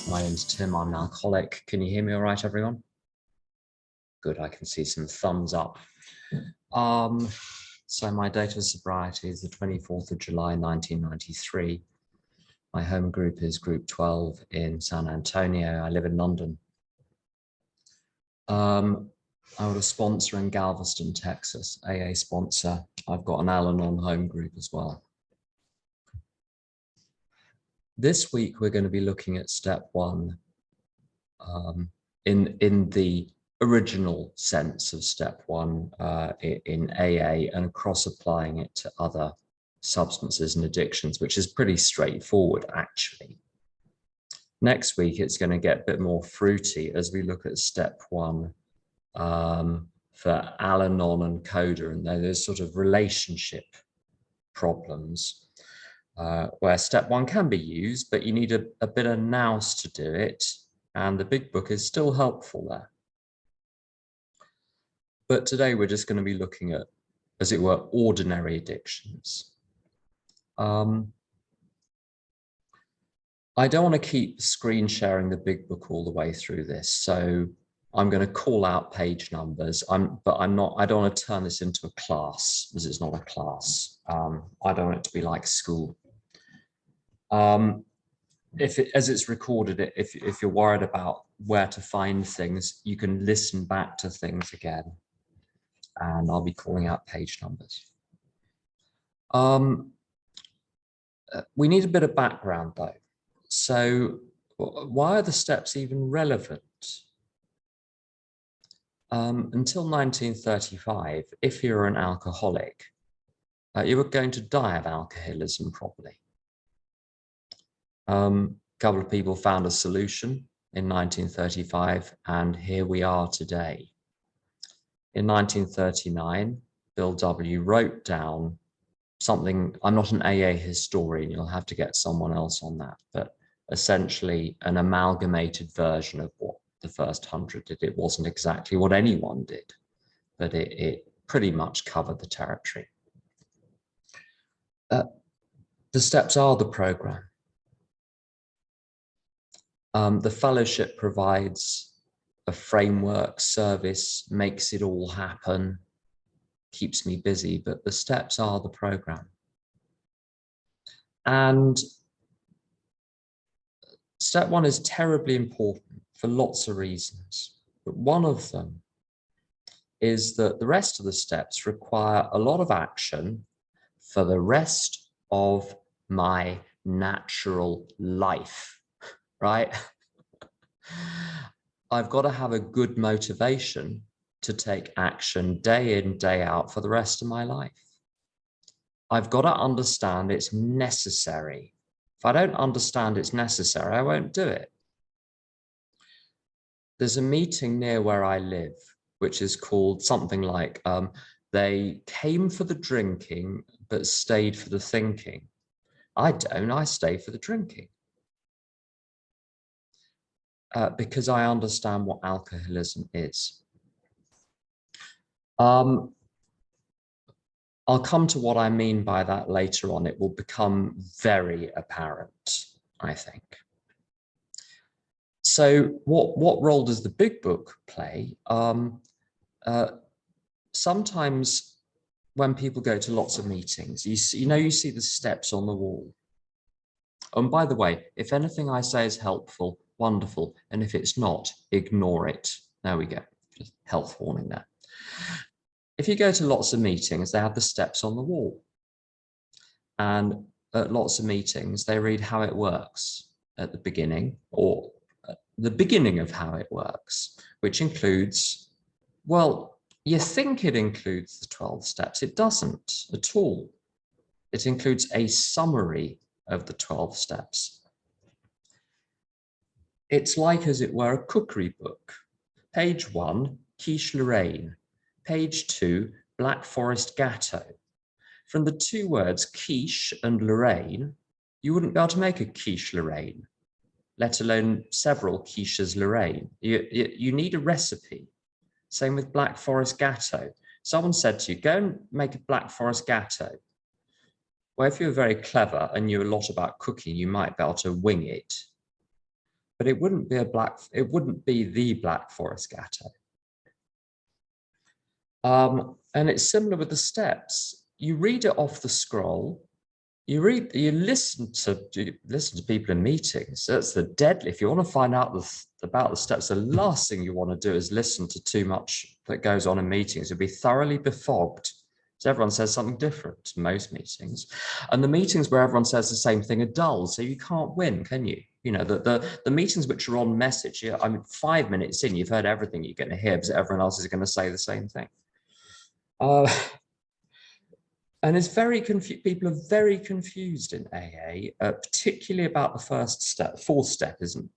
My name's Tim, I'm an alcoholic. Can you hear me all right, everyone? Good, I can see some thumbs up. So my date of sobriety is the 24th of July, 1993. My home group is group 12 in San Antonio. I live in London. I was a sponsor in Galveston, Texas, AA sponsor. I've got an Al-Anon home group as well. This week, we're going to be looking at step one in the original sense of step one in AA, and cross-applying it to other substances and addictions, which is pretty straightforward, actually. Next week, it's going to get a bit more fruity as we look at step one for Al-Anon and Coda, and there's sort of relationship problems where step one can be used, but you need a bit of nous to do it, and the big book is still helpful there. But today we're just going to be looking at, as it were, ordinary addictions. I don't want to keep screen sharing the big book all the way through this, so I'm going to call out page numbers. I don't want to turn this into a class, because it's not a class. I don't want it to be like school. As it's recorded, if you're worried about where to find things, you can listen back to things again, and I'll be calling out page numbers. We need a bit of background though. So why are the steps even relevant? Until 1935, if you're an alcoholic, you were going to die of alcoholism probably. A couple of people found a solution in 1935, and here we are today. In 1939, Bill W. wrote down something. I'm not an AA historian, you'll have to get someone else on that, but essentially an amalgamated version of what the first 100 did. It wasn't exactly what anyone did, but it pretty much covered the territory. The steps are the program. The fellowship provides a framework, service, makes it all happen, keeps me busy, but the steps are the program. And step one is terribly important for lots of reasons, but one of them is that the rest of the steps require a lot of action for the rest of my natural life, right? I've got to have a good motivation to take action day in, day out for the rest of my life. I've got to understand it's necessary. If I don't understand it's necessary, I won't do it. There's a meeting near where I live, which is called something like, they came for the drinking, but stayed for the thinking. I don't, I stay for the drinking. Because I understand what alcoholism is. I'll come to what I mean by that later on. It will become very apparent, I think. So what role does the big book play? Sometimes when people go to lots of meetings, you see the steps on the wall. And by the way, if anything I say is helpful, wonderful. And if it's not, ignore it. There we go. Just health warning there. If you go to lots of meetings, they have the steps on the wall. And at lots of meetings, they read how it works at the beginning, or the beginning of how it works, which includes, well, you think it includes the 12 steps. It doesn't at all. It includes a summary of the 12 steps. It's like, as it were, a cookery book. Page 1, quiche Lorraine. Page 2, Black Forest Gâteau. From the two words quiche and Lorraine, you wouldn't be able to make a quiche Lorraine, let alone several quiches Lorraine. You need a recipe. Same with Black Forest Gâteau. Someone said to you, go and make a Black Forest Gâteau. Well, if you're very clever and knew a lot about cooking, you might be able to wing it. but it wouldn't be the Black Forest Gatto. And it's similar with the steps. You read it off the scroll. You listen to people in meetings. That's the deadly. If you want to find out about the steps, the last thing you want to do is listen to too much that goes on in meetings. You'll be thoroughly befogged. So everyone says something different in most meetings. And the meetings where everyone says the same thing are dull, so you can't win, can you? You know, the meetings which are on message, I mean, 5 minutes in, you've heard everything you're going to hear because everyone else is going to say the same thing. And it's very confused. People are very confused in AA, particularly about the first step. Fourth step isn't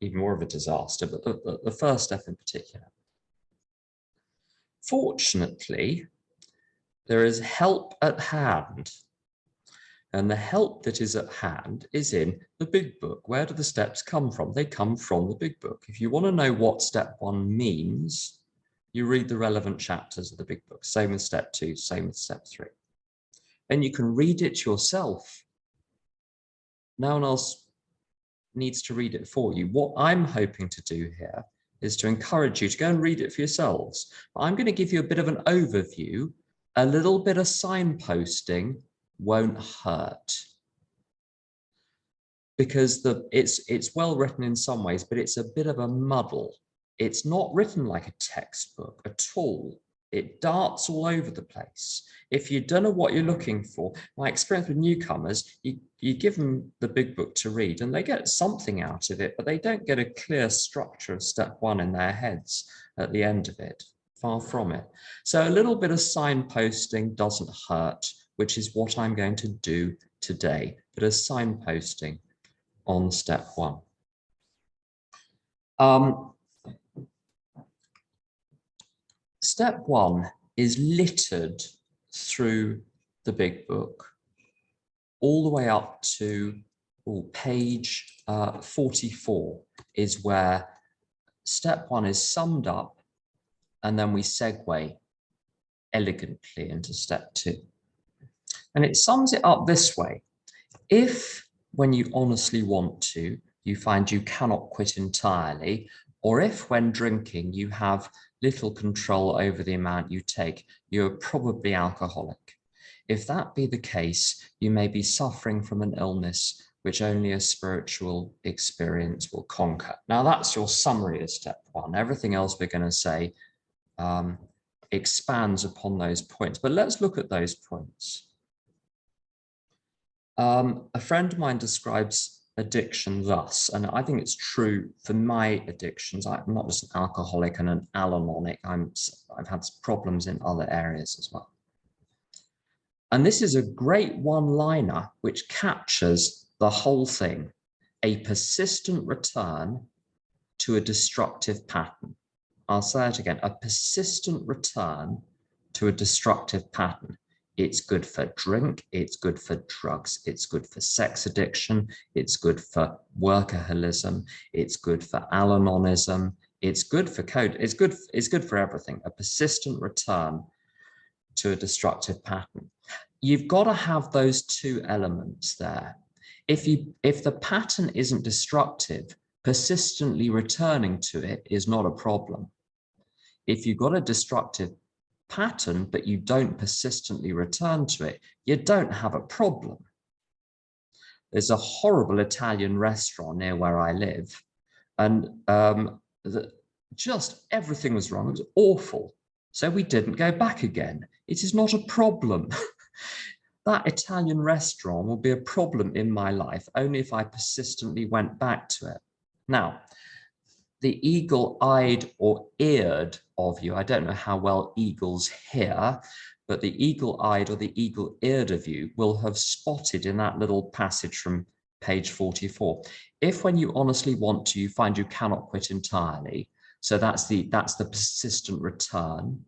even more of a disaster, but the first step in particular. Fortunately, there is help at hand. And the help that is at hand is in the big book. Where do the steps come from? They come from the big book. If you want to know what step 1 means, you read the relevant chapters of the big book. Same with step 2, same with step 3. And you can read it yourself. No one else needs to read it for you. What I'm hoping to do here is to encourage you to go and read it for yourselves. I'm going to give you a bit of an overview. A little bit of signposting won't hurt. Because it's well written in some ways, but it's a bit of a muddle. It's not written like a textbook at all. It darts all over the place. If you don't know what you're looking for, my experience with newcomers, you give them the big book to read and they get something out of it, but they don't get a clear structure of step 1 in their heads at the end of it. Far from it. So a little bit of signposting doesn't hurt, which is what I'm going to do today. Bit of signposting on step 1. Step 1 is littered through the big book all the way up to page 44 is where step 1 is summed up, and then we segue elegantly into step 2. And it sums it up this way. If, when you honestly want to, you find you cannot quit entirely, or if when drinking you have little control over the amount you take, you're probably alcoholic. If that be the case, you may be suffering from an illness which only a spiritual experience will conquer. Now that's your summary of step 1. Everything else we're going to say expands upon those points, but let's look at those points. A friend of mine describes addiction thus, and I think it's true for my addictions. I'm not just an alcoholic and an alcoholic. I've had problems in other areas as well. And this is a great one-liner which captures the whole thing: a persistent return to a destructive pattern. I'll say it again: a persistent return to a destructive pattern. It's good for drink, it's good for drugs, it's good for sex addiction, it's good for workaholism, it's good for Al-Anonism, it's good for code, it's good for everything. A persistent return to a destructive pattern. You've got to have those two elements there. If the pattern isn't destructive, persistently returning to it is not a problem. If you've got a destructive pattern, but you don't persistently return to it, you don't have a problem. There's a horrible Italian restaurant near where I live, and just everything was wrong. It was awful. So we didn't go back again. It is not a problem. That Italian restaurant will be a problem in my life only if I persistently went back to it. Now, the eagle-eyed or eared of you, I don't know how well eagles hear, but the eagle-eyed or the eagle-eared of you will have spotted in that little passage from page 44. If when you honestly want to, you find you cannot quit entirely, so that's the persistent return.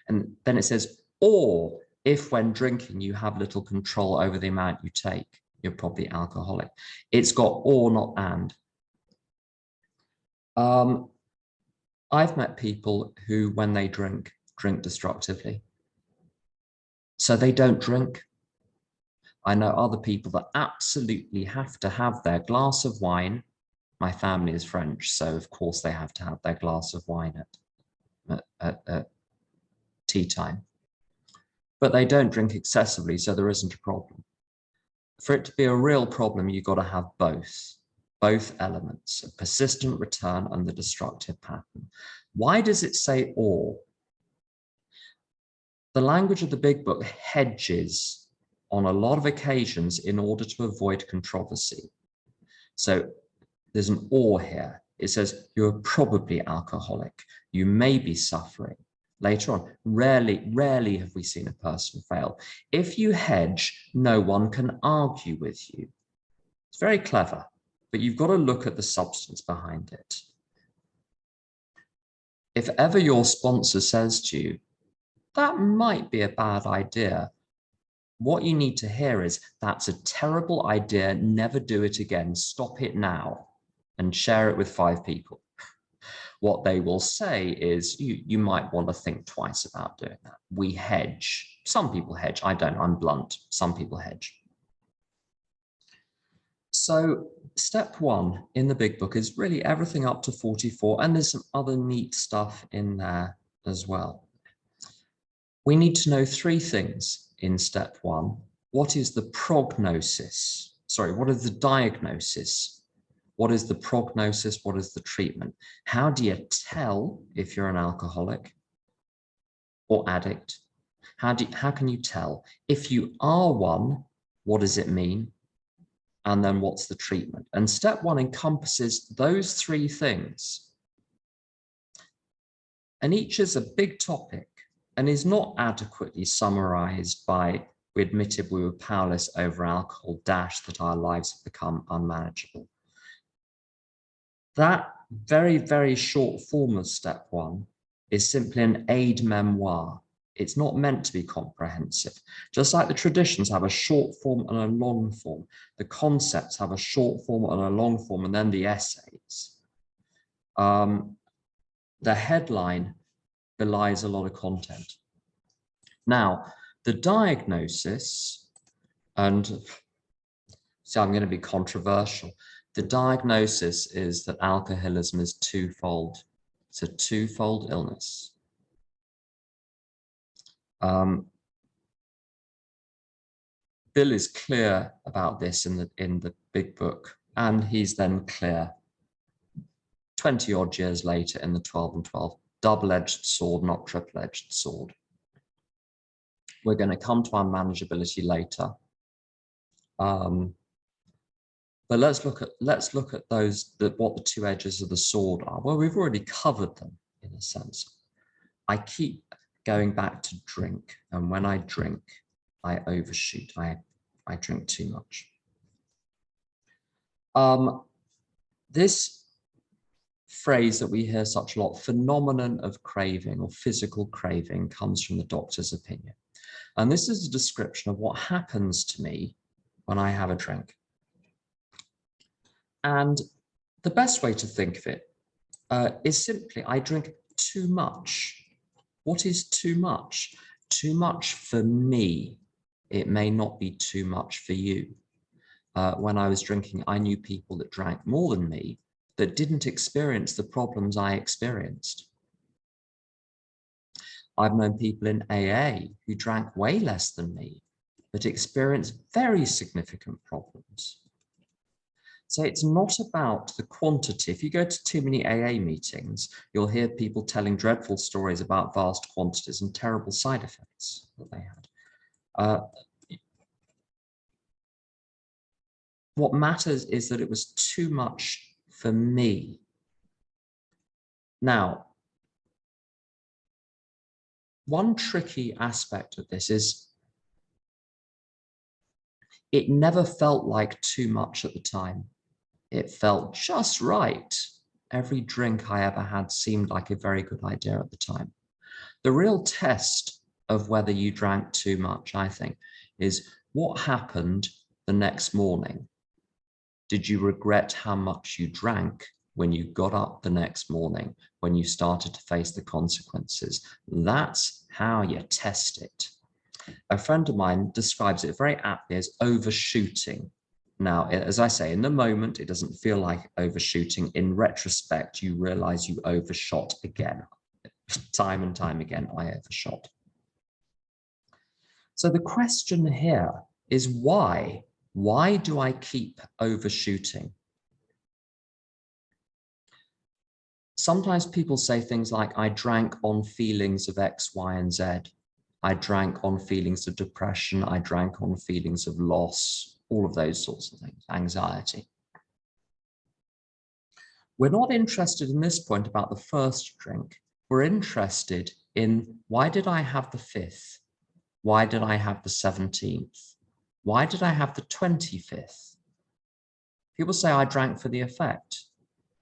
And then it says, or if when drinking you have little control over the amount you take, you're probably alcoholic. It's got or, not and. I've met people who, when they drink destructively. So they don't drink. I know other people that absolutely have to have their glass of wine My family is French, so of course they have to have their glass of wine at tea time. But they don't drink excessively, so there isn't a problem. For it to be a real problem, you've got to have both elements, a persistent return and the destructive pattern. Why does it say or? The language of the big book hedges on a lot of occasions in order to avoid controversy. So there's an or here. It says you're probably alcoholic. You may be suffering. Later on, rarely have we seen a person fail. If you hedge, no one can argue with you. It's very clever, but you've got to look at the substance behind it. If ever your sponsor says to you, that might be a bad idea, what you need to hear is, that's a terrible idea, never do it again, stop it now, and share it with 5 people. What they will say is, you might want to think twice about doing that. We hedge. Some people hedge. I don't. I'm blunt. Some people hedge. So step 1 in the big book is really everything up to 44, and there's some other neat stuff in there as well. We need to know 3 things in step 1. What is the prognosis? Sorry, what is the diagnosis? What is the prognosis? What is the treatment? How do you tell if you're an alcoholic or addict? How can you tell? If you are one, what does it mean? And then what's the treatment? And step 1 encompasses those 3 things. And each is a big topic and is not adequately summarized by, we admitted we were powerless over alcohol, that our lives have become unmanageable. That very, very short form of step 1 is simply an aid memoir. It's not meant to be comprehensive. Just like the traditions have a short form and a long form, the concepts have a short form and a long form, and then the essays. The headline belies a lot of content. Now, the diagnosis, and so I'm going to be controversial. The diagnosis is that alcoholism is twofold. It's a twofold illness. Bill is clear about this in the big book, and he's then clear 20 odd years later in the 12 and 12, double-edged sword, not triple-edged sword. We're going to come to unmanageability later. But let's look at those, what the 2 edges of the sword are. Well, we've already covered them in a sense. I keep going back to drink, and when I drink, I overshoot. I drink too much. This phrase that we hear such a lot, phenomenon of craving or physical craving, comes from the doctor's opinion. And this is a description of what happens to me when I have a drink. And the best way to think of it is simply, I drink too much. What is too much? Too much for me. It may not be too much for you. When I was drinking, I knew people that drank more than me that didn't experience the problems I experienced. I've known people in AA who drank way less than me, but experienced very significant problems. So it's not about the quantity. If you go to too many AA meetings, you'll hear people telling dreadful stories about vast quantities and terrible side effects that they had. What matters is that it was too much for me. Now, one tricky aspect of this is it never felt like too much at the time. It felt just right. Every drink I ever had seemed like a very good idea at the time. The real test of whether you drank too much, I think, is what happened the next morning. Did you regret how much you drank when you got up the next morning, when you started to face the consequences? That's how you test it. A friend of mine describes it very aptly as overshooting. Now, as I say, in the moment, it doesn't feel like overshooting. In retrospect, you realize you overshot again. Time and time again, I overshot. So the question here is why? Why do I keep overshooting? Sometimes people say things like, I drank on feelings of X, Y, and Z. I drank on feelings of depression. I drank on feelings of loss, all of those sorts of things, anxiety. We're not interested in this point about the first drink. We're interested in, why did I have the 5th? Why did I have the 17th? Why did I have the 25th? People say I drank for the effect.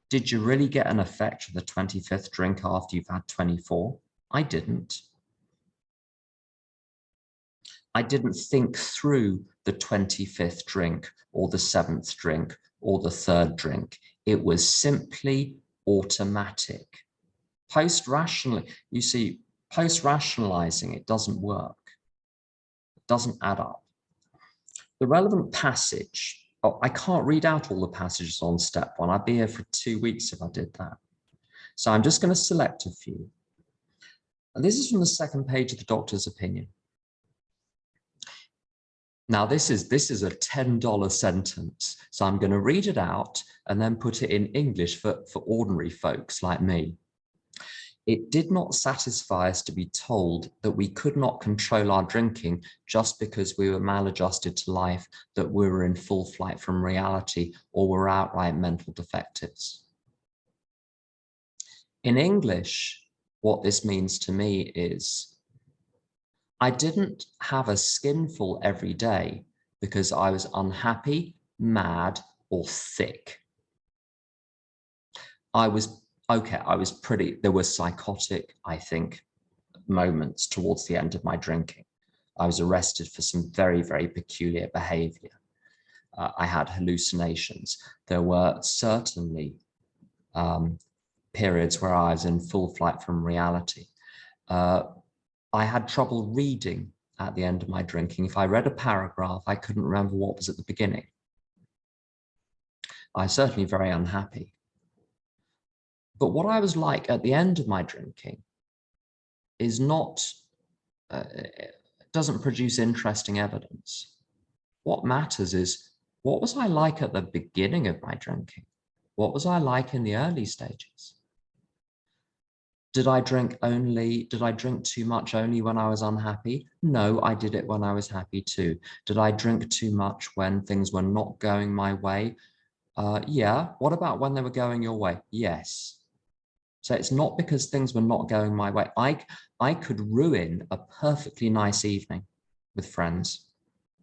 Did you really get an effect of the 25th drink after you've had 24? I didn't. I didn't think through the 25th drink or the 7th drink or the 3rd drink. It was simply automatic. Post-rationally, you see, post-rationalizing, it doesn't work. It doesn't add up. The relevant passage, I can't read out all the passages on step 1. I'd be here for 2 weeks if I did that. So I'm just going to select a few. And this is from the 2nd page of the doctor's opinion. Now, this is a $10 sentence. So I'm going to read it out and then put it in English for ordinary folks like me. It did not satisfy us to be told that we could not control our drinking just because we were maladjusted to life, that we were in full flight from reality, or were outright mental defectives. In English, what this means to me is, I didn't have a skinful every day because I was unhappy, mad, or thick. I was there were psychotic, I think, moments towards the end of my drinking. I was arrested for some very, very peculiar behavior. I had hallucinations. There were certainly periods where I was in full flight from reality. I had trouble reading at the end of my drinking. If I read a paragraph, I couldn't remember what was at the beginning. I was certainly very unhappy. But what I was like at the end of my drinking is not, doesn't produce interesting evidence. What matters is, what was I like at the beginning of my drinking? What was I like in the early stages? Did I drink too much only when I was unhappy? No, I did it when I was happy too. Did I drink too much when things were not going my way? Yeah. What about when they were going your way? Yes. So it's not because things were not going my way. I could ruin a perfectly nice evening with friends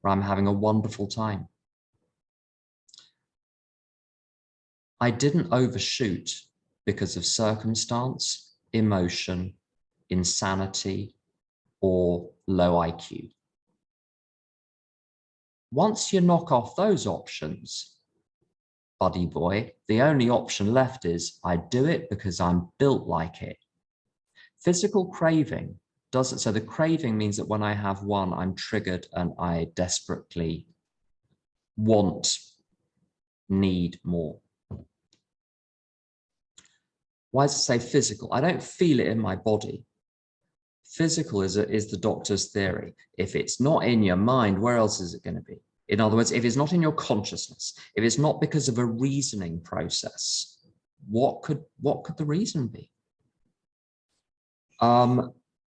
where I'm having a wonderful time. I didn't overshoot because of circumstance, emotion, insanity, or low IQ. Once you knock off those options, buddy boy, the only option left is I do it because I'm built like it. Physical craving doesn't, so the craving means that when I have one, I'm triggered and I desperately need more. Why does it say physical? I don't feel it in my body. Physical is the doctor's theory. If it's not in your mind, where else is it going to be? In other words, if it's not in your consciousness, if it's not because of a reasoning process, what could the reason be?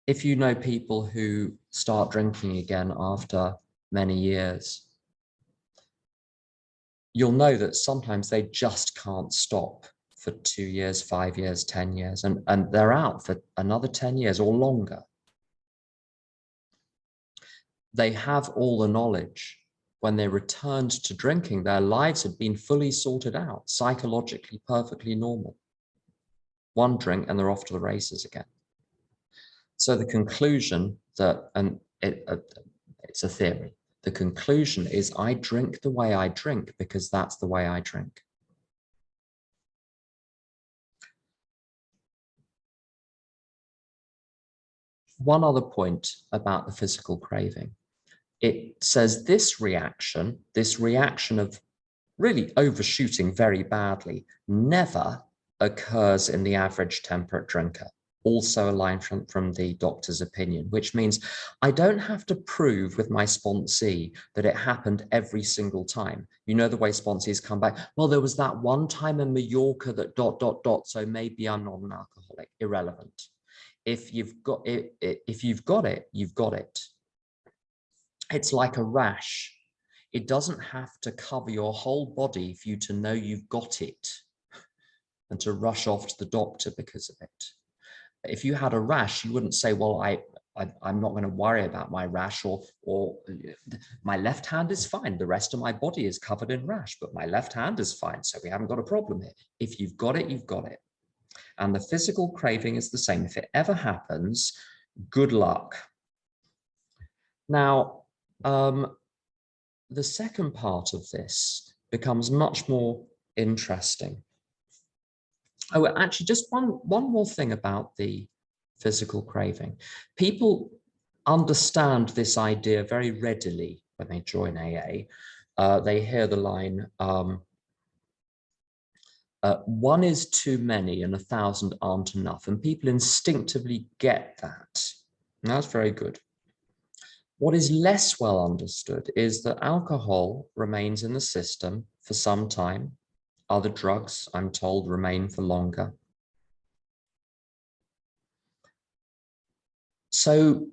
If you know people who start drinking again after many years, you'll know that sometimes they just can't stop for 2 years, 5 years, 10 years, and they're out for another 10 years or longer. They have all the knowledge. When they returned to drinking, their lives had been fully sorted out, psychologically perfectly normal. One drink and they're off to the races again. So the conclusion that, and it's a theory, the conclusion is I drink the way I drink because that's the way I drink. One other point about the physical craving. It says this reaction of really overshooting very badly, never occurs in the average temperate drinker. Also a line from the doctor's opinion, which means I don't have to prove with my sponsee that it happened every single time. You know the way sponsees come back, well, there was that one time in Mallorca that ... so maybe I'm not an alcoholic. Irrelevant. If you've got it, you've got it. It's like a rash. It doesn't have to cover your whole body for you to know you've got it and to rush off to the doctor because of it. If you had a rash, you wouldn't say, well, I'm not going to worry about my rash, or my left hand is fine. The rest of my body is covered in rash, but my left hand is fine. So we haven't got a problem here. If you've got it, you've got it. And the physical craving is the same. If it ever happens, good luck. Now, the second part of this becomes much more interesting. Oh, actually, just one more thing about the physical craving. People understand this idea very readily when they join AA. They hear the line, one is too many and 1,000 aren't enough. And people instinctively get that. And that's very good. What is less well understood is that alcohol remains in the system for some time. Other drugs, I'm told, remain for longer. So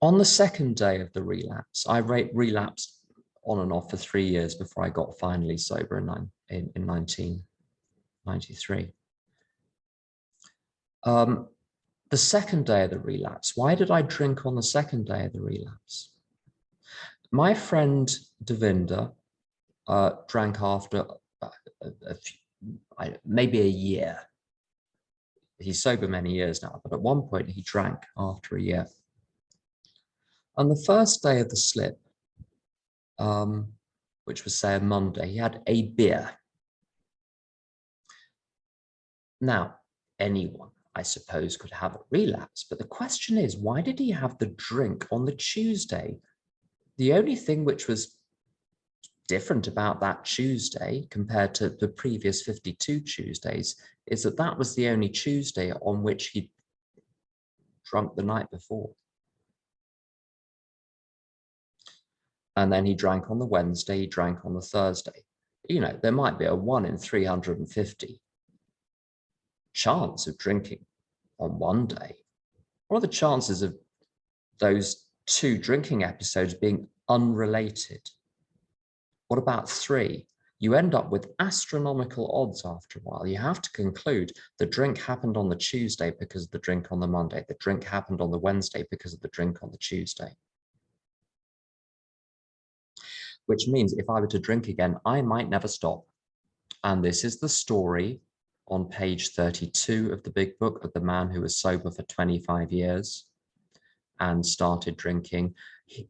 on the second day of the relapse, I relapsed on and off for 3 years before I got finally sober in 1993. The second day of the relapse, why did I drink on the second day of the relapse? My friend Devinder drank after maybe a year. He's sober many years now, but at one point he drank after a year. On the first day of the slip, which was, say, a Monday, he had a beer. Now, anyone, I suppose, could have a relapse, but the question is, why did he have the drink on the Tuesday? The only thing which was different about that Tuesday compared to the previous 52 Tuesdays is that that was the only Tuesday on which he'd drunk the night before. And then he drank on the Wednesday, he drank on the Thursday. You know, there might be a 1 in 350 chance of drinking on one day. What are the chances of those 2 drinking episodes being unrelated? What about 3? You end up with astronomical odds after a while. You have to conclude the drink happened on the Tuesday because of the drink on the Monday. The drink happened on the Wednesday because of the drink on the Tuesday. Which means if I were to drink again, I might never stop. And this is the story on page 32 of the big book of the man who was sober for 25 years and started drinking.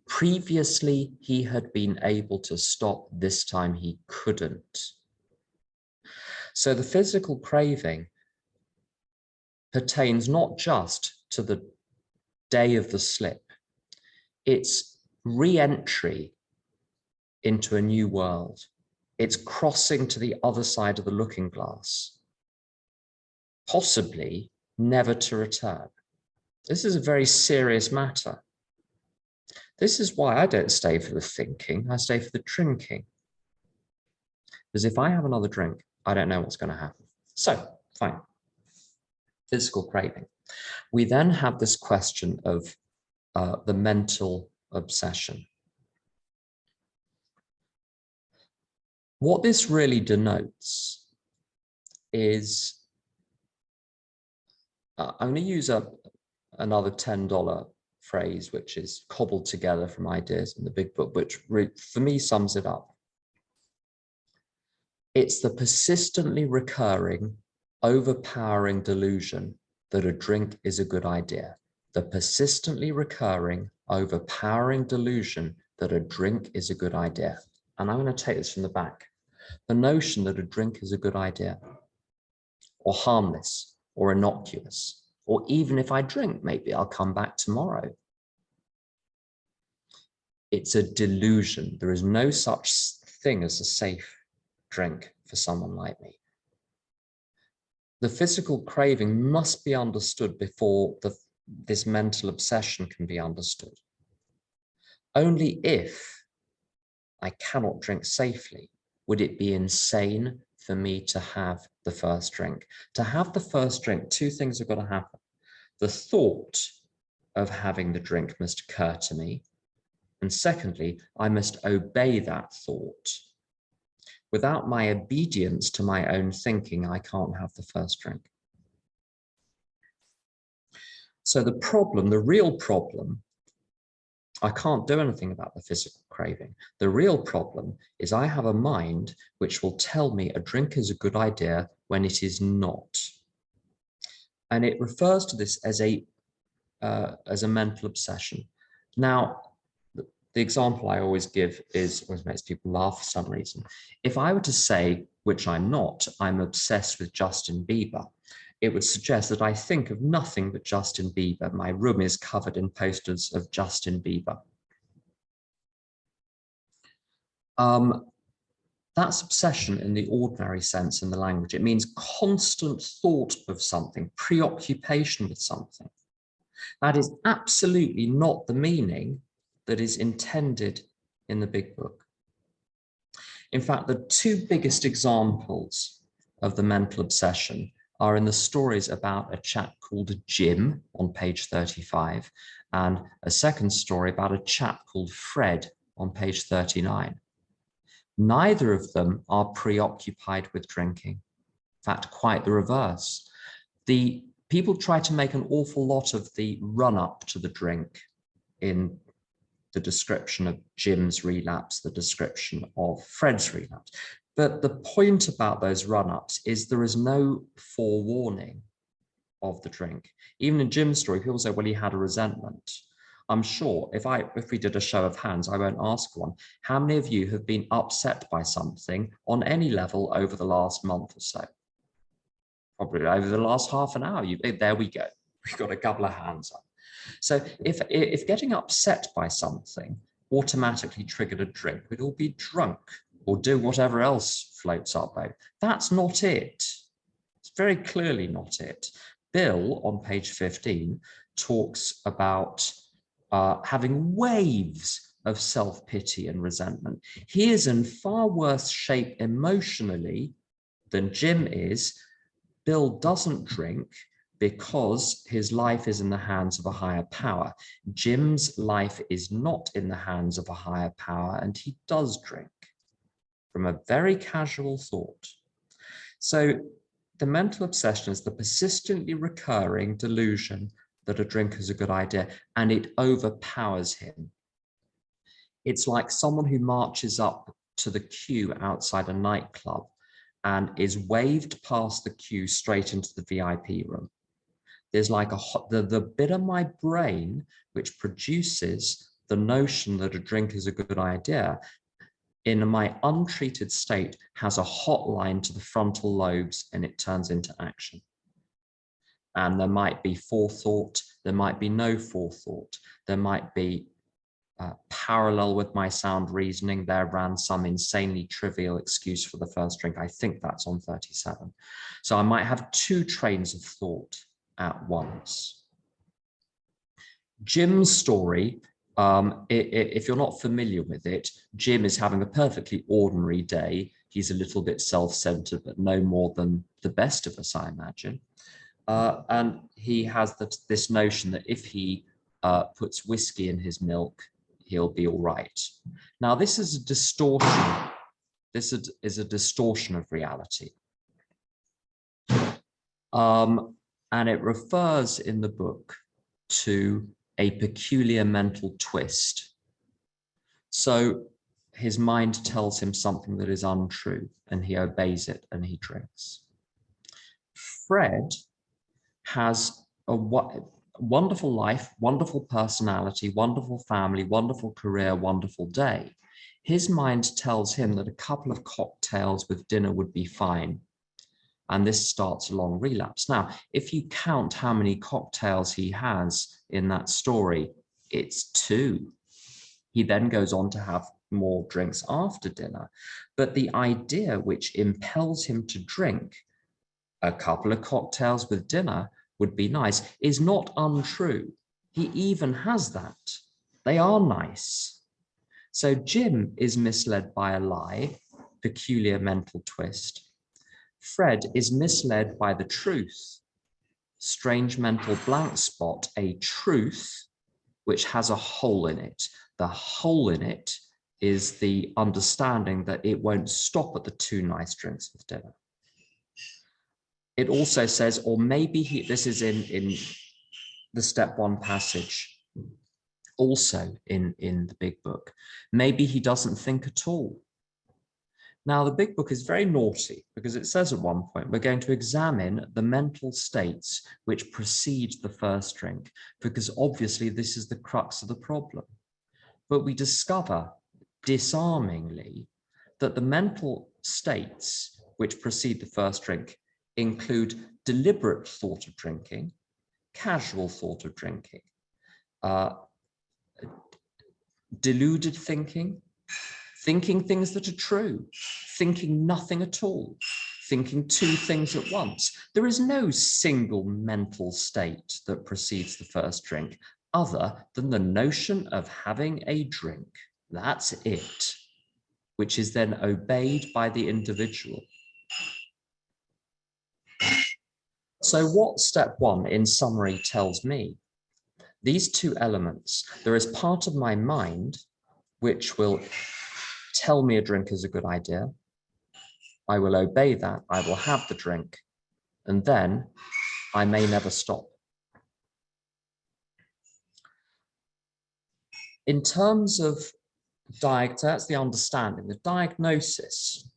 Previously, he had been able to stop. This time he couldn't. So the physical craving pertains not just to the day of the slip. It's re-entry into a new world. It's crossing to the other side of the looking glass, possibly never to return. This is a very serious matter. This is why I don't stay for the thinking, I stay for the drinking. Because if I have another drink, I don't know what's going to happen. So, fine. Physical craving. We then have this question of the mental obsession. What this really denotes is, I'm going to use another $10 phrase, which is cobbled together from ideas in the big book, which for me sums it up. It's the persistently recurring, overpowering delusion that a drink is a good idea. The persistently recurring, overpowering delusion that a drink is a good idea. And I'm going to take this from the back. The notion that a drink is a good idea, or harmless, or innocuous, or even if I drink, maybe I'll come back tomorrow. It's a delusion. There is no such thing as a safe drink for someone like me. The physical craving must be understood before this mental obsession can be understood. Only if I cannot drink safely would it be insane for me to have the first drink. To have the first drink, two things have got to happen. The thought of having the drink must occur to me. And secondly, I must obey that thought. Without my obedience to my own thinking, I can't have the first drink. So the problem, the real problem, I can't do anything about the physical craving. The real problem is I have a mind which will tell me a drink is a good idea when it is not. And it refers to this as a mental obsession. Now, the example I always give is, always makes people laugh for some reason. If I were to say, which I'm not, I'm obsessed with Justin Bieber, it would suggest that I think of nothing but Justin Bieber. My room is covered in posters of Justin Bieber. That's obsession in the ordinary sense in the language. It means constant thought of something, preoccupation with something. That is absolutely not the meaning that is intended in the big book. In fact, the two biggest examples of the mental obsession are in the stories about a chap called Jim on page 35, and a second story about a chap called Fred on page 39. Neither of them are preoccupied with drinking. In fact, quite the reverse. The people try to make an awful lot of the run-up to the drink in the description of Jim's relapse, the description of Fred's relapse. But the point about those run-ups is there is no forewarning of the drink. Even in Jim's story, people say, well, he had a resentment. I'm sure if we did a show of hands, I won't ask one, how many of you have been upset by something on any level over the last month or so? Probably over the last half an hour. There we go. We've got a couple of hands up. So if getting upset by something automatically triggered a drink, we'd all be drunk or do whatever else floats our boat. That's not it. It's very clearly not it. Bill on page 15 talks about having waves of self-pity and resentment. He is in far worse shape emotionally than Jim is. Bill doesn't drink because his life is in the hands of a higher power. Jim's life is not in the hands of a higher power, and he does drink from a very casual thought. So the mental obsession is the persistently recurring delusion that a drink is a good idea, and it overpowers him. It's like someone who marches up to the queue outside a nightclub and is waved past the queue straight into the VIP room. There's like the bit of my brain which produces the notion that a drink is a good idea in my untreated state has a hotline to the frontal lobes, and it turns into action. And there might be forethought, there might be no forethought, there might be parallel with my sound reasoning, there ran some insanely trivial excuse for the first drink. I think that's on 37. So I might have two trains of thought at once. Jim's story, if you're not familiar with it, Jim is having a perfectly ordinary day. He's a little bit self-centered, but no more than the best of us, I imagine. And he has this notion that if he puts whiskey in his milk, he'll be all right. Now, this is a distortion. This is a distortion of reality. And it refers in the book to a peculiar mental twist. So his mind tells him something that is untrue, and he obeys it and he drinks. Fred has a wonderful life, wonderful personality, wonderful family, wonderful career, wonderful day. His mind tells him that a couple of cocktails with dinner would be fine. And this starts a long relapse. Now, if you count how many cocktails he has in that story, it's 2. He then goes on to have more drinks after dinner. But the idea which impels him to drink a couple of cocktails with dinner would be nice is not untrue. He even has that. They are nice. So Jim is misled by a lie, peculiar mental twist. Fred is misled by the truth, strange mental blank spot, a truth which has a hole in it. The hole in it is the understanding that it won't stop at the 2 nice drinks with dinner. It also says, or maybe this is in the step 1 passage, also in the big book, maybe he doesn't think at all. Now, the big book is very naughty because it says at one point, we're going to examine the mental states which precede the first drink, because obviously this is the crux of the problem. But we discover disarmingly that the mental states which precede the first drink include deliberate thought of drinking, casual thought of drinking, deluded thinking, thinking things that are true, thinking nothing at all, thinking 2 things at once. There is no single mental state that precedes the first drink other than the notion of having a drink. That's it, which is then obeyed by the individual. So what step 1 in summary tells me? These 2 elements, there is part of my mind which will tell me a drink is a good idea. I will obey that, I will have the drink, and then I may never stop. In terms of that's the understanding, the diagnosis.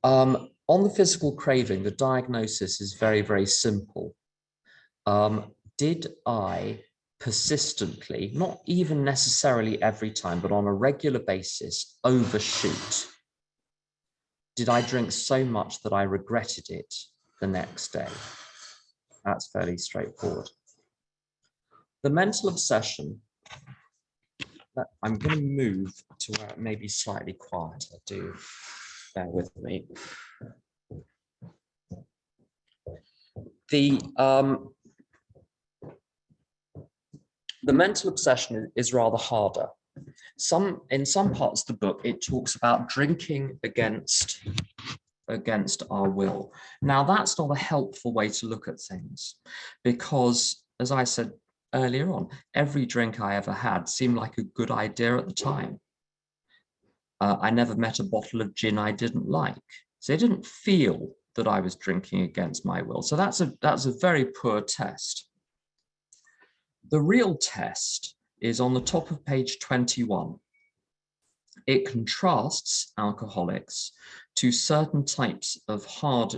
On the physical craving, the diagnosis is very, very simple. Did I persistently, not even necessarily every time, but on a regular basis, overshoot? Did I drink so much that I regretted it the next day? That's fairly straightforward. The mental obsession, I'm going to move to where it may be slightly quieter. Do bear with me. The mental obsession is rather harder. In some parts of the book, it talks about drinking against our will. Now, that's not a helpful way to look at things because, as I said earlier on, every drink I ever had seemed like a good idea at the time. I never met a bottle of gin I didn't like. So I didn't feel that I was drinking against my will. So that's a very poor test. The real test is on the top of page 21. It contrasts alcoholics to a certain type of hard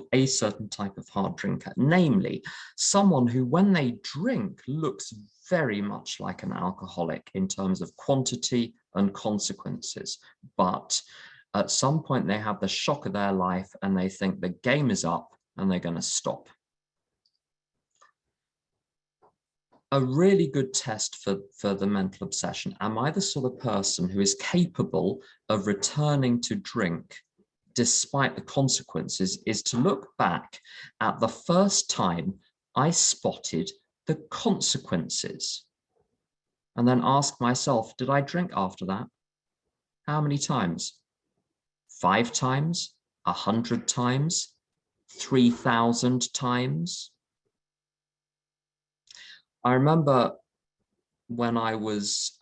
drinker, namely someone who, when they drink, looks very much like an alcoholic in terms of quantity and consequences. But at some point they have the shock of their life and they think the game is up and they're going to stop. A really good test for the mental obsession. Am I the sort of person who is capable of returning to drink despite the consequences, is to look back at the first time I spotted the consequences and then ask myself, did I drink after that? How many times? 5 times? 100 times? 3,000 times? I remember when I was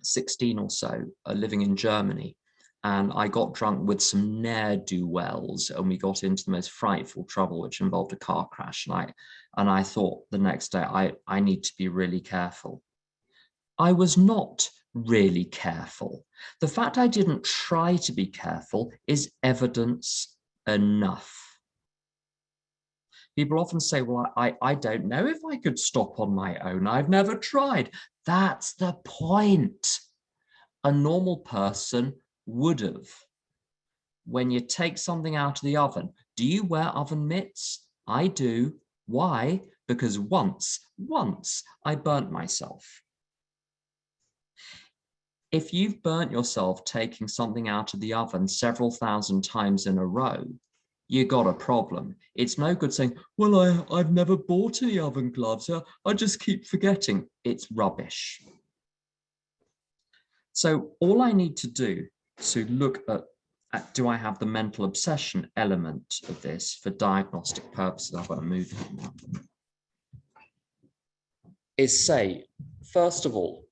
16 or so, living in Germany, and I got drunk with some ne'er-do-wells, and we got into the most frightful trouble, which involved a car crash. And I thought the next day, I need to be really careful. I was not really careful. The fact I didn't try to be careful is evidence enough. People often say, well, I don't know if I could stop on my own. I've never tried. That's the point. A normal person would have. When you take something out of the oven, do you wear oven mitts? I do. Why? Because once I burnt myself. If you've burnt yourself taking something out of the oven several thousand times in a row, you got a problem. It's no good saying, well, I've never bought any oven gloves. I just keep forgetting. It's rubbish. So all I need to do to look at do I have the mental obsession element of this for diagnostic purposes, I've got to move it now, is say, first of all,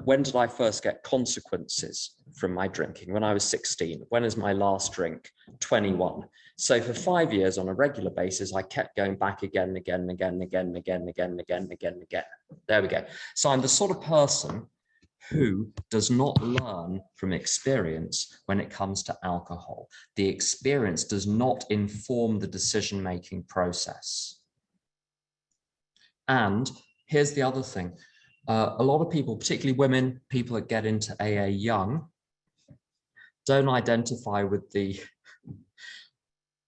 when did I first get consequences from my drinking? When I was 16. When is my last drink? 21. So for 5 years on a regular basis, I kept going back again and again and again and again and again and again and again and again and again. There we go. So I'm the sort of person who does not learn from experience when it comes to alcohol. The experience does not inform the decision-making process. And here's the other thing. A lot of people, particularly women, people that get into AA young, don't identify with the,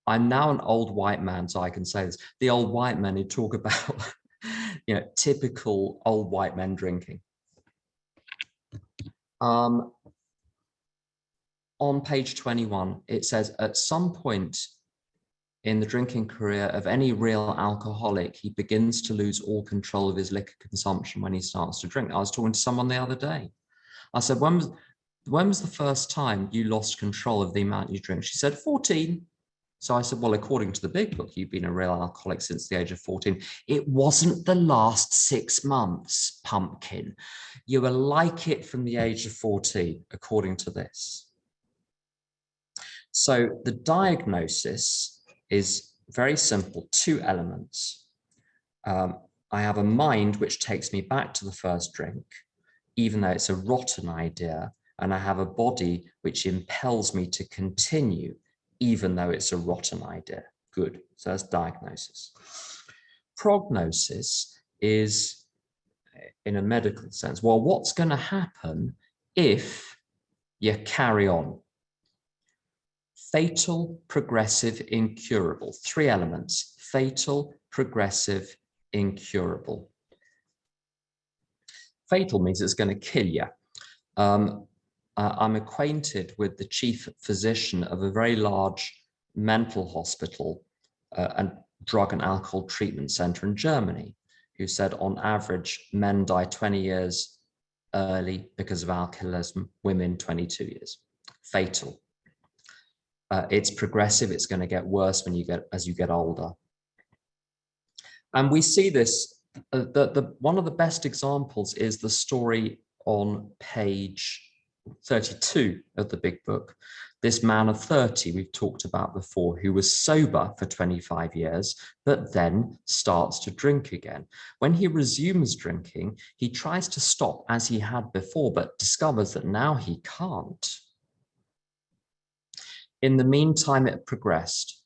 I'm now an old white man, so I can say this, the old white men who talk about, typical old white men drinking. On page 21, it says, at some point in the drinking career of any real alcoholic, he begins to lose all control of his liquor consumption when he starts to drink. I was talking to someone the other day. I said, when was the first time you lost control of the amount you drink? She said, 14. So I said, well, according to the big book, you've been a real alcoholic since the age of 14. It wasn't the last 6 months, pumpkin. You were like it from the age of 14, according to this. So the diagnosis is very simple, 2 elements. I have a mind which takes me back to the first drink, even though it's a rotten idea, and I have a body which impels me to continue, even though it's a rotten idea. Good, so that's diagnosis. Prognosis is, in a medical sense, well, what's going to happen if you carry on? Fatal, progressive, incurable. 3 elements: fatal, progressive, incurable. Fatal means it's going to kill you. I'm acquainted with the chief physician of a very large mental hospital and drug and alcohol treatment center in Germany, who said on average, men die 20 years early because of alcoholism, women 22 years. Fatal. It's progressive. It's going to get worse when as you get older. And we see this, one of the best examples is the story on page 32 of the big book. This man of 30 we've talked about before, who was sober for 25 years, but then starts to drink again. When he resumes drinking, he tries to stop as he had before, but discovers that now he can't. In the meantime, it progressed.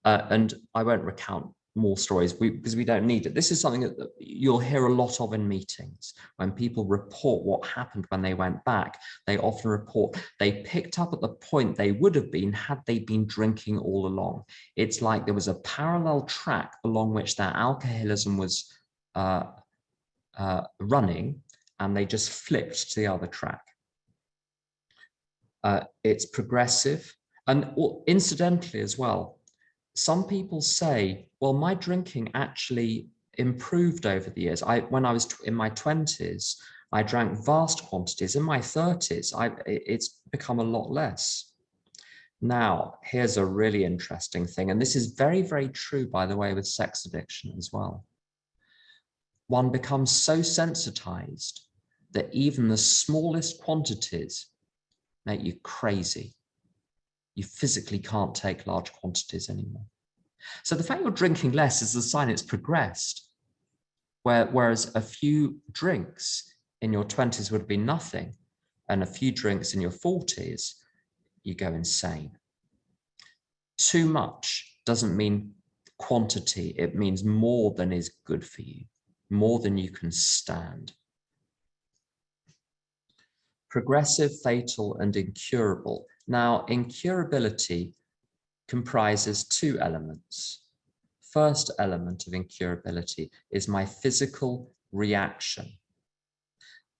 And I won't recount more stories because we don't need it. This is something that you'll hear a lot of in meetings. When people report what happened when they went back, they often report they picked up at the point they would have been had they been drinking all along. It's like there was a parallel track along which their alcoholism was running, and they just flipped to the other track. It's progressive. And incidentally as well, some people say, well, my drinking actually improved over the years. When I was in my 20s, I drank vast quantities. In my 30s, it's become a lot less. Now, here's a really interesting thing. And this is very, very true, by the way, with sex addiction as well. One becomes so sensitized that even the smallest quantities make you crazy. You physically can't take large quantities anymore. So the fact you're drinking less is a sign it's progressed. Whereas a few drinks in your 20s would be nothing, and a few drinks in your 40s, you go insane. Too much doesn't mean quantity. It means more than is good for you, more than you can stand. Progressive, fatal, and incurable. Now, incurability comprises 2 elements. First element of incurability is my physical reaction.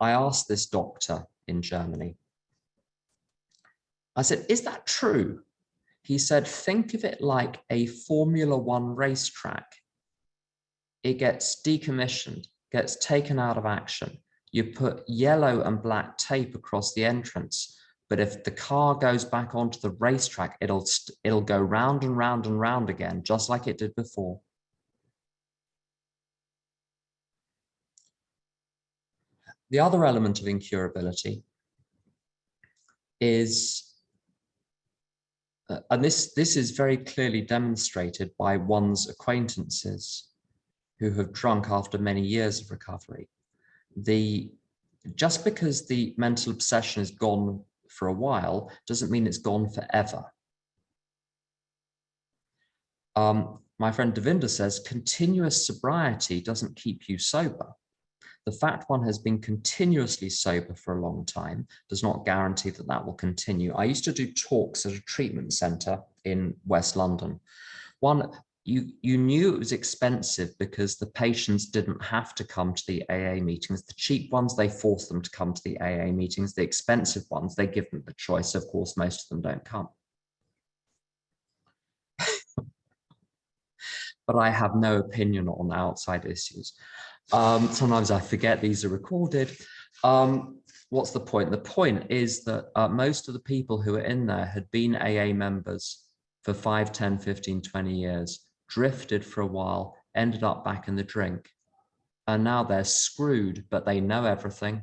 I asked this doctor in Germany, I said, is that true? He said, think of it like a Formula One racetrack. It gets decommissioned, gets taken out of action. You put yellow and black tape across the entrance, but if the car goes back onto the racetrack, it'll go round and round and round again, just like it did before. The other element of incurability is, and this is very clearly demonstrated by one's acquaintances who have drunk after many years of recovery. Just because the mental obsession is gone for a while doesn't mean it's gone forever. My friend Devinder says, continuous sobriety doesn't keep you sober. The fact one has been continuously sober for a long time does not guarantee that that will continue. I used to do talks at a treatment centre in West London. You knew it was expensive because the patients didn't have to come to the AA meetings. The cheap ones, they force them to come to the AA meetings. The expensive ones, they give them the choice. Of course, most of them don't come. But I have no opinion on outside issues. Sometimes I forget these are recorded. What's the point? The point is that most of the people who are in there had been AA members for 5, 10, 15, 20 years, drifted for a while, ended up back in the drink, and now they're screwed, but they know everything.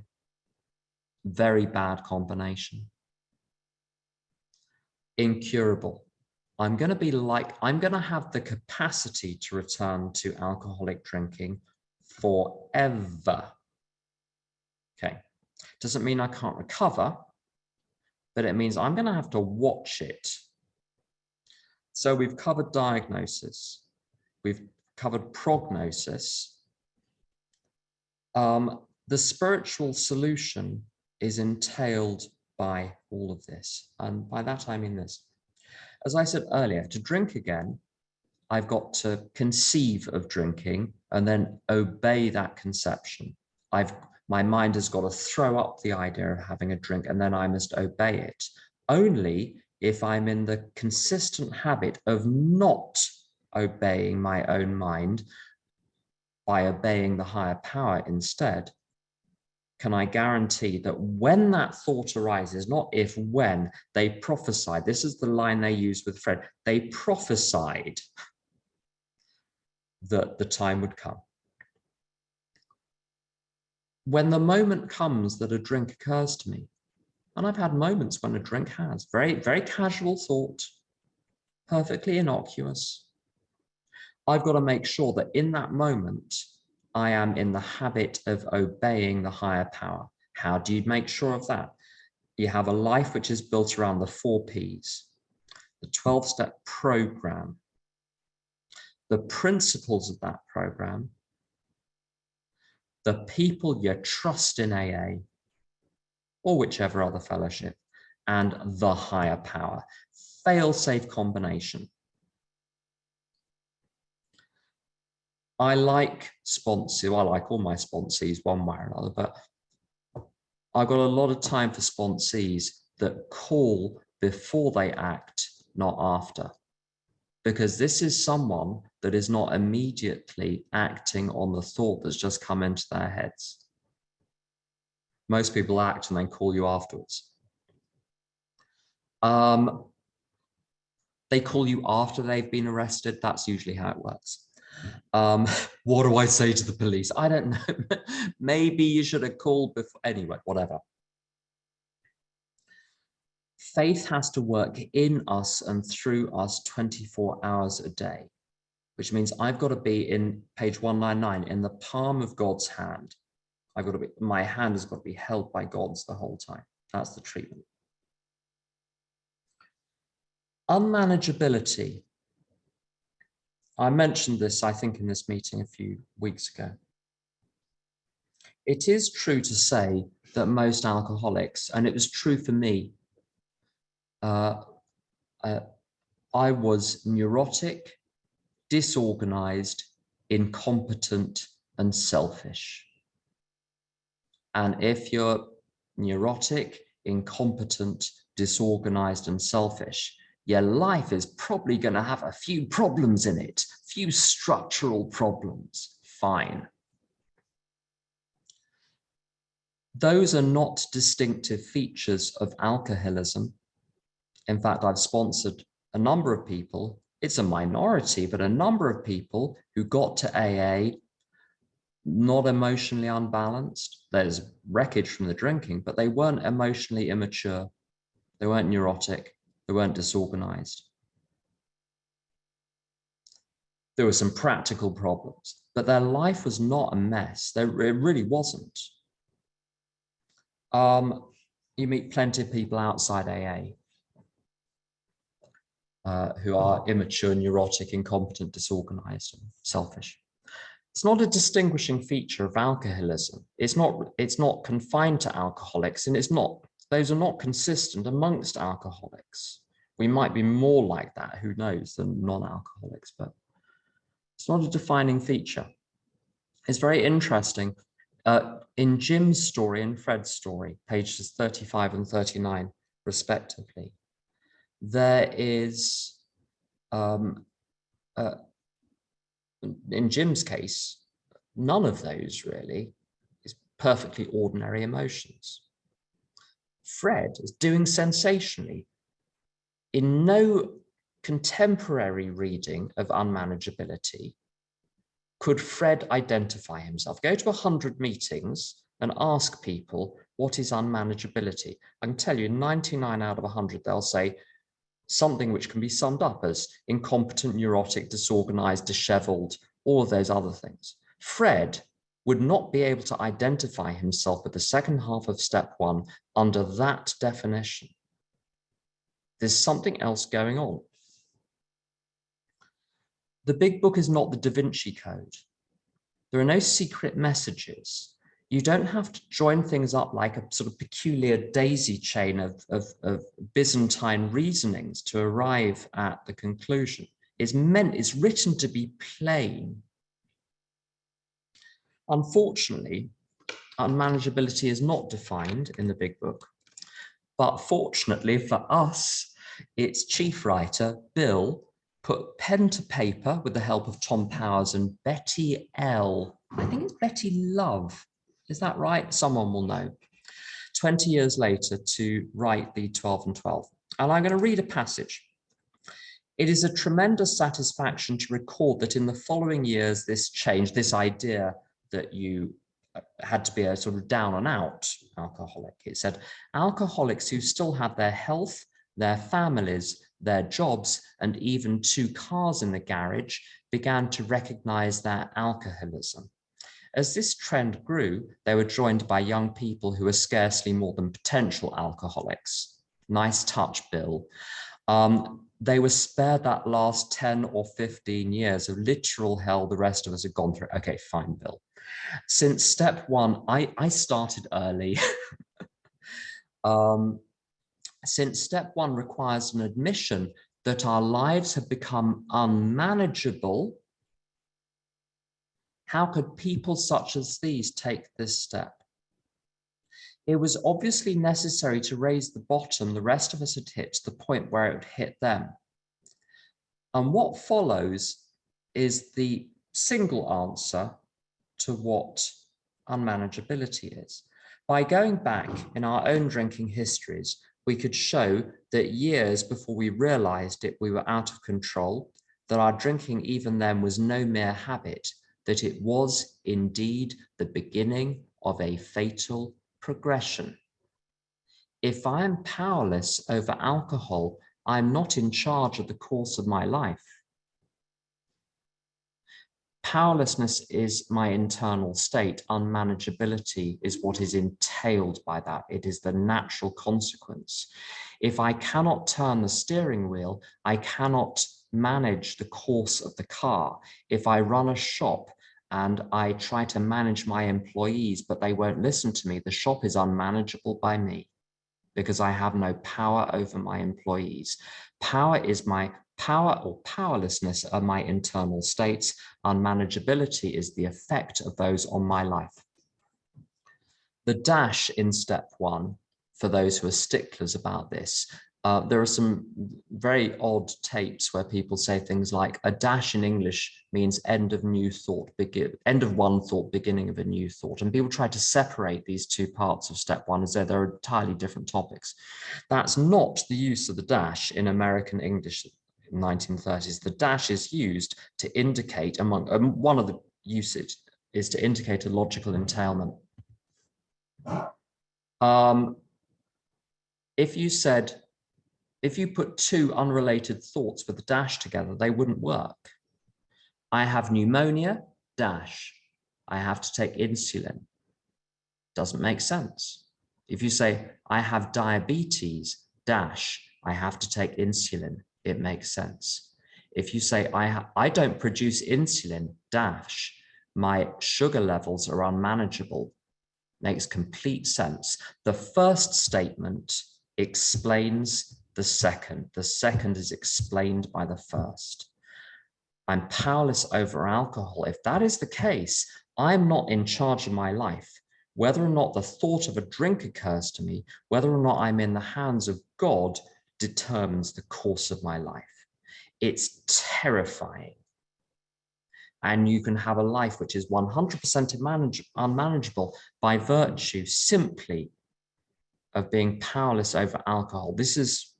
Very bad combination. Incurable. I'm going to have the capacity to return to alcoholic drinking forever. Okay. Doesn't mean I can't recover, but it means I'm going to have to watch it. So we've covered diagnosis. We've covered prognosis. The spiritual solution is entailed by all of this. And by that, I mean this. As I said earlier, to drink again, I've got to conceive of drinking and then obey that conception. My mind has got to throw up the idea of having a drink and then I must obey it. Only if I'm in the consistent habit of not obeying my own mind by obeying the higher power instead, can I guarantee that when that thought arises, not if, when, they prophesied, this is the line they used with Fred, they prophesied that the time would come. When the moment comes that a drink occurs to me, and I've had moments when a drink has, very, very casual thought, perfectly innocuous, I've got to make sure that in that moment, I am in the habit of obeying the higher power. How do you make sure of that? You have a life which is built around the 4 Ps, the 12-step program, the principles of that program, the people you trust in AA, or whichever other fellowship, and the higher power. Fail-safe combination. I like sponsors, well, I like all my sponsees one way or another, but I've got a lot of time for sponsees that call before they act, not after. Because this is someone that is not immediately acting on the thought that's just come into their heads. Most people act and then call you afterwards. They call you after they've been arrested. That's usually how it works. What do I say to the police? I don't know. Maybe you should have called before. Anyway, whatever. Faith has to work in us and through us 24 hours a day, which means I've got to be in page 199 in the palm of God's hand. My hand has got to be held by God's the whole time. That's the treatment. Unmanageability. I mentioned this, I think, in this meeting a few weeks ago. It is true to say that most alcoholics, and it was true for me, I was neurotic, disorganized, incompetent, and selfish. And if you're neurotic, incompetent, disorganized, and selfish, your life is probably going to have a few problems in it, few structural problems. Fine. Those are not distinctive features of alcoholism. In fact, I've sponsored a number of people, it's a minority, but a number of people who got to AA not emotionally unbalanced. There's wreckage from the drinking, but they weren't emotionally immature. They weren't neurotic. They weren't disorganized. There were some practical problems, but their life was not a mess. It really wasn't. You meet plenty of people outside AA who are immature, neurotic, incompetent, disorganized, and selfish. It's not a distinguishing feature of alcoholism. It's not confined to alcoholics, and those are not consistent amongst alcoholics. We might be more like that, who knows, than non-alcoholics, but it's not a defining feature. It's very interesting. In Jim's story and Fred's story, pages 35 and 39, respectively, there is, in Jim's case, none of those really is perfectly ordinary emotions. Fred is doing sensationally. In no contemporary reading of unmanageability could Fred identify himself. Go to 100 meetings and ask people, what is unmanageability? I can tell you 99 out of 100, they'll say something which can be summed up as incompetent, neurotic, disorganized, disheveled, all of those other things. Fred would not be able to identify himself with the second half of step 1 under that definition. There's something else going on. The big book is not the Da Vinci Code. There are no secret messages. You don't have to join things up like a sort of peculiar daisy chain of Byzantine reasonings to arrive at the conclusion. It's written to be plain. Unfortunately, unmanageability is not defined in the big book, but fortunately for us, its chief writer, Bill, put pen to paper with the help of Tom Powers and Betty L. I think it's Betty Love. Is that right? Someone will know. 20 years later to write the 12 and 12. And I'm going to read a passage. It is a tremendous satisfaction to record that in the following years, this changed, this idea that you had to be a sort of down and out alcoholic. It said, alcoholics who still have their health, their families, their jobs, and even 2 cars in the garage began to recognize their alcoholism. As this trend grew, they were joined by young people who were scarcely more than potential alcoholics. Nice touch, Bill. They were spared that last 10 or 15 years of literal hell the rest of us had gone through. Okay, fine, Bill. Since step 1, I started early. Since step 1 requires an admission that our lives have become unmanageable, how could people such as these take this step? It was obviously necessary to raise the bottom the rest of us had hit to the point where it would hit them. And what follows is the single answer to what unmanageability is. By going back in our own drinking histories, we could show that years before we realized it, we were out of control, that our drinking even then was no mere habit, that it was indeed the beginning of a fatal progression. If I am powerless over alcohol, I'm not in charge of the course of my life. Powerlessness is my internal state. Unmanageability is what is entailed by that. It is the natural consequence. If I cannot turn the steering wheel, I cannot manage the course of the car. If I run a shop and I try to manage my employees, but they won't listen to me, the shop is unmanageable by me because I have no power over my employees. Power or powerlessness are my internal states. Unmanageability is the effect of those on my life. The dash in step one, for those who are sticklers about this, there are some very odd tapes where people say things like a dash in English means end of new thought, end of one thought, beginning of a new thought. And people try to separate these two parts of step one as though they're entirely different topics. That's not the use of the dash in American English in the 1930s. The dash is used to indicate, among one of the usage is to indicate a logical entailment. If you put two unrelated thoughts with a dash together, they wouldn't work. I have pneumonia, dash. I have to take insulin. Doesn't make sense. If you say, I have diabetes, dash, I have to take insulin, it makes sense. If you say, I don't produce insulin, dash, my sugar levels are unmanageable, makes complete sense. The first statement explains the second. The second is explained by the first. I'm powerless over alcohol. If that is the case, I'm not in charge of my life. Whether or not the thought of a drink occurs to me, whether or not I'm in the hands of God, determines the course of my life. It's terrifying. And you can have a life which is 100% unmanageable by virtue simply of being powerless over alcohol. This is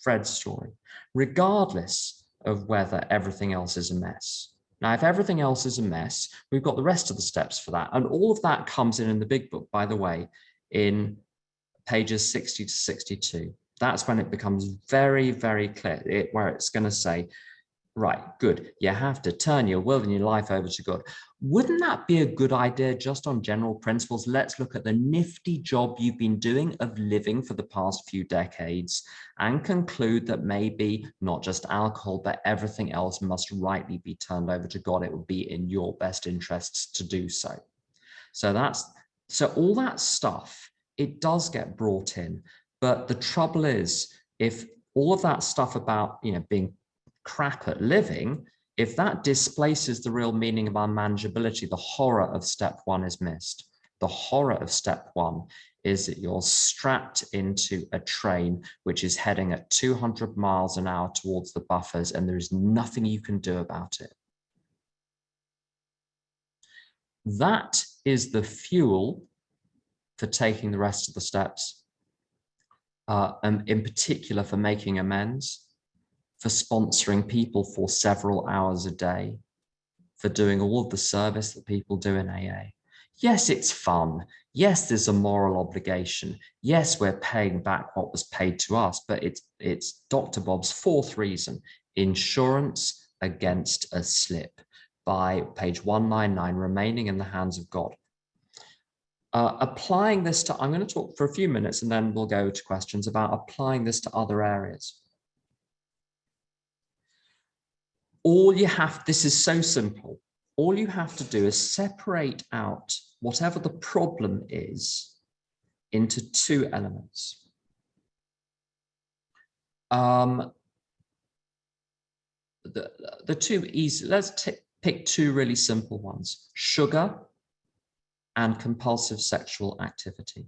Fred's story, regardless of whether everything else is a mess. Now, if everything else is a mess, we've got the rest of the steps for that. And all of that comes in the big book, by the way, in pages 60 to 62. That's when it becomes very, very clear, where it's going to say, right, good, you have to turn your will and your life over to God. Wouldn't that be a good idea just on general principles? Let's look at the nifty job you've been doing of living for the past few decades and conclude that maybe not just alcohol, but everything else must rightly be turned over to God. It would be in your best interests to do so. So all that stuff, it does get brought in. But the trouble is, if all of that stuff about, being crap at living, if that displaces the real meaning of unmanageability, the horror of step one is missed. The horror of step one is that you're strapped into a train which is heading at 200 miles an hour towards the buffers, and there is nothing you can do about it. That is the fuel for taking the rest of the steps, and in particular for making amends, for sponsoring people for several hours a day, for doing all of the service that people do in AA. Yes, it's fun. Yes, there's a moral obligation. Yes, we're paying back what was paid to us, but it's Dr. Bob's fourth reason, insurance against a slip, by page 199, remaining in the hands of God. Applying this to, I'm going to talk for a few minutes and then we'll go to questions about applying this to other areas. This is so simple. All you have to do is separate out whatever the problem is into two elements. The two easy, let's pick two really simple ones: sugar and compulsive sexual activity.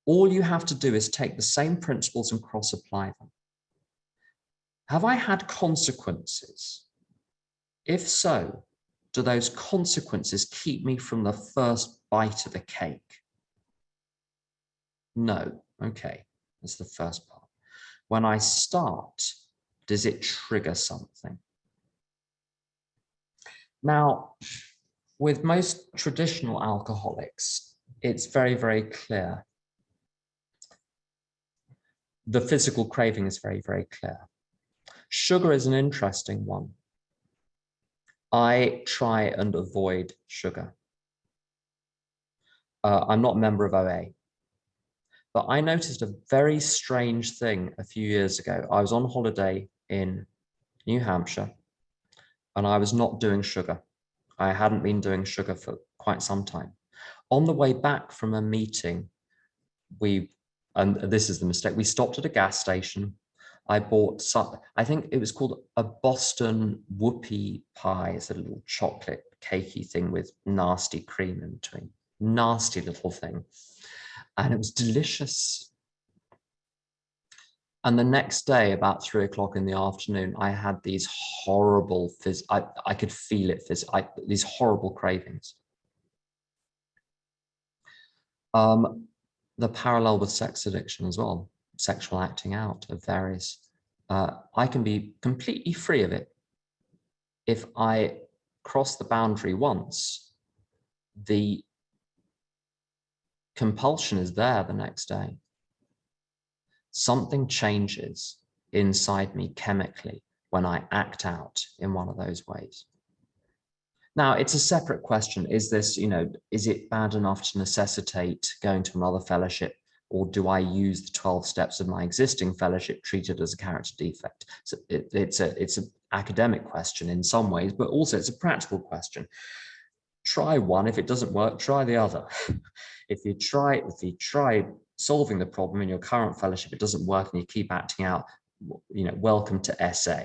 All you have to do is take the same principles and cross-apply them. Have I had consequences? If so, do those consequences keep me from the first bite of the cake? No. Okay, that's the first part. When I start, does it trigger something? Now, with most traditional alcoholics, it's very, very clear. The physical craving is very, very clear. Sugar is an interesting one. I try and avoid sugar. I'm not a member of OA, but I noticed a very strange thing a few years ago. I was on holiday in New Hampshire and I was not doing sugar. I hadn't been doing sugar for quite some time. On the way back from a meeting, and this is the mistake, we stopped at a gas station. I bought some, I think it was called a Boston whoopie pie. It's a little chocolate cakey thing with nasty cream in between. Nasty little thing. And it was delicious. And the next day, about 3 o'clock in the afternoon, I had these horrible, I could feel it, these horrible cravings. The parallel with sex addiction as well, sexual acting out of various, I can be completely free of it. If I cross the boundary once, the compulsion is there the next day. Something changes inside me chemically when I act out in one of those ways. Now, it's a separate question. Is this, is it bad enough to necessitate going to another fellowship, or do I use the 12 steps of my existing fellowship treated as a character defect? So it's an academic question in some ways, but also it's a practical question. Try one. If it doesn't work, try the other. If you try solving the problem in your current fellowship, it doesn't work, and you keep acting out, welcome to SA.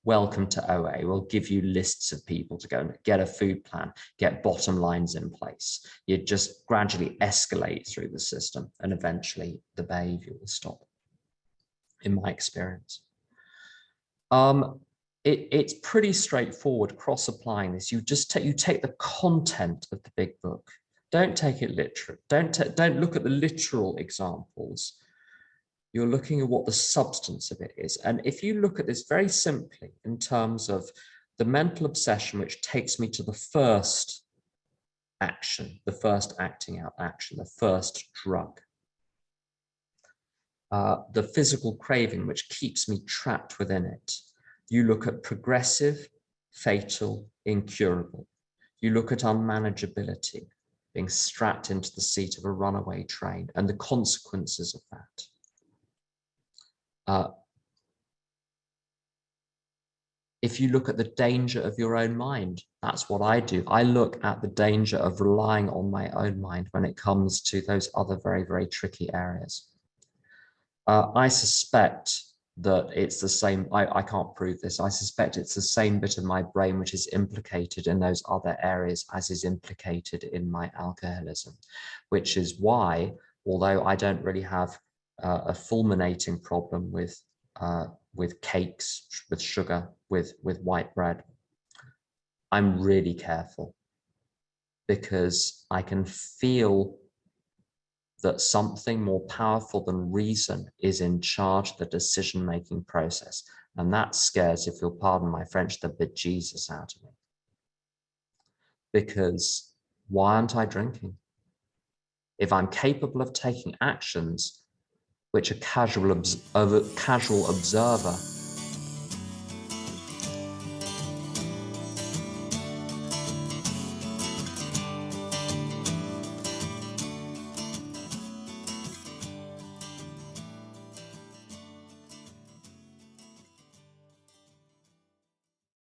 Welcome to OA. We'll give you lists of people to go and get a food plan, get bottom lines in place. You just gradually escalate through the system, and eventually the behavior will stop, in my experience. It's pretty straightforward cross-applying this. You take the content of the big book. Don't take it literal. Don't look at the literal examples. You're looking at what the substance of it is. And if you look at this very simply in terms of the mental obsession, which takes me to the first action, the first acting out action, the first drug, the physical craving, which keeps me trapped within it. You look at progressive, fatal, incurable. You look at unmanageability, being strapped into the seat of a runaway train, and the consequences of that. If you look at the danger of your own mind, that's what I do. I look at the danger of relying on my own mind when it comes to those other very, very tricky areas. I suspect that it's the same, I can't prove this, I suspect it's the same bit of my brain which is implicated in those other areas as is implicated in my alcoholism, which is why, although I don't really have a fulminating problem with cakes, with sugar, with white bread, I'm really careful, because I can feel that something more powerful than reason is in charge of the decision-making process. And that scares, if you'll pardon my French, the bejesus out of me. Because why aren't I drinking? If I'm capable of taking actions which a casual observer